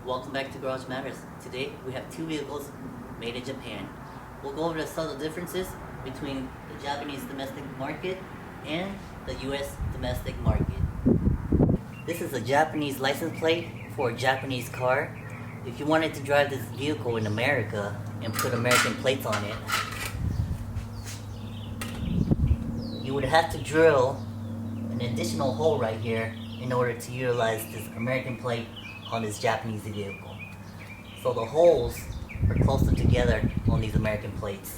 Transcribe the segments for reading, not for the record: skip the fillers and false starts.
Welcome back to Garage Matters. Today we have two vehicles made in Japan. We'll go over the subtle differences between the Japanese domestic market and the US domestic market. This is a Japanese license plate for a Japanese car. If you wanted to drive this vehicle in America and put American plates on it, you would have to drill an additional hole right here in order to utilize this American plate on this Japanese vehicle. So the holes are closer together on these American plates.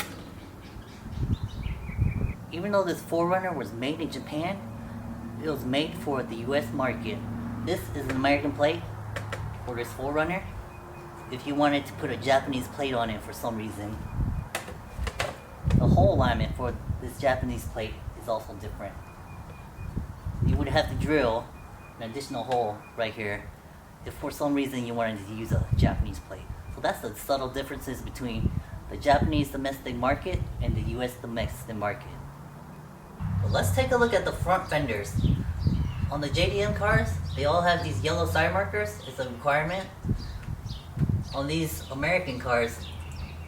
Even though this 4Runner was made in Japan, it was made for the US market. This is an American plate for this 4Runner. If you wanted to put a Japanese plate on it for some reason, the hole alignment for this Japanese plate is also different. You would have to drill an additional hole right here if for some reason you wanted to use a Japanese plate. So that's the subtle differences between the Japanese domestic market and the US domestic market. But let's take a look at the front fenders. On the JDM cars, they all have these yellow side markers. It's a requirement. On these American cars,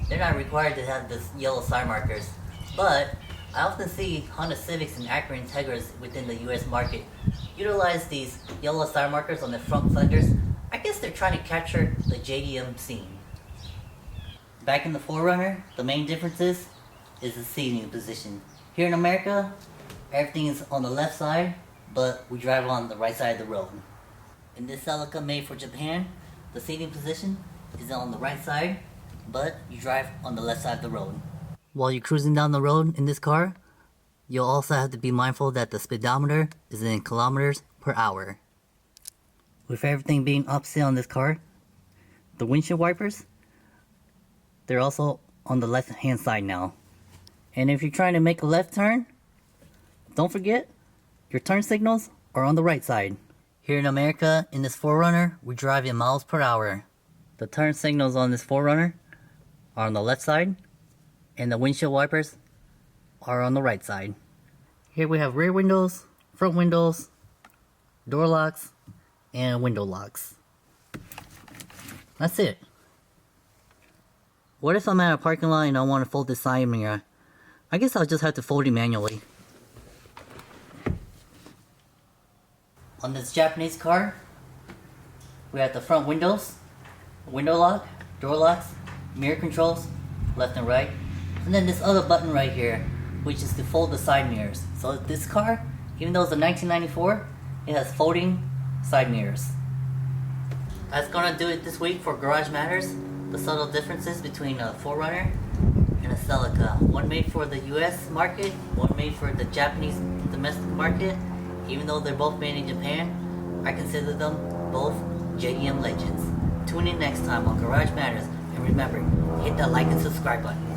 they're not required to have this yellow side markers. But I often see Honda Civics and Acura Integras within the US market utilize these yellow side markers on the front fenders. I guess they're trying to capture the JDM scene. Back in the 4Runner, the main differences is the seating position. Here in America, everything is on the left side, but we drive on the right side of the road. In this Celica made for Japan, the seating position is on the right side, but you drive on the left side of the road. While you're cruising down the road in this car, you'll also have to be mindful that the speedometer is in kilometers per hour. With everything being opposite on this car, the windshield wipers, they're also on the left hand side now. And if you're trying to make a left turn, don't forget, your turn signals are on the right side. Here in America, in this 4Runner, we drive in miles per hour. The turn signals on this 4Runner are on the left side, and the windshield wipers are on the right side. Here we have rear windows, front windows, door locks, and window locks. That's it. What if I'm at a parking lot and I want to fold this side mirror? I guess I'll just have to fold it manually. On this Japanese car, we have the front windows, window lock, door locks, mirror controls, left and right, and then this other button right here, which is to fold the side mirrors. So this car, even though it's a 1994, it has folding side mirrors. That's gonna do it this week for Garage Matters. The subtle differences between a 4Runner and a Celica. One made for the US market, one made for the Japanese domestic market. Even though they're both made in Japan, I consider them both JDM legends. Tune in next time on Garage Matters, and remember, hit that like and subscribe button.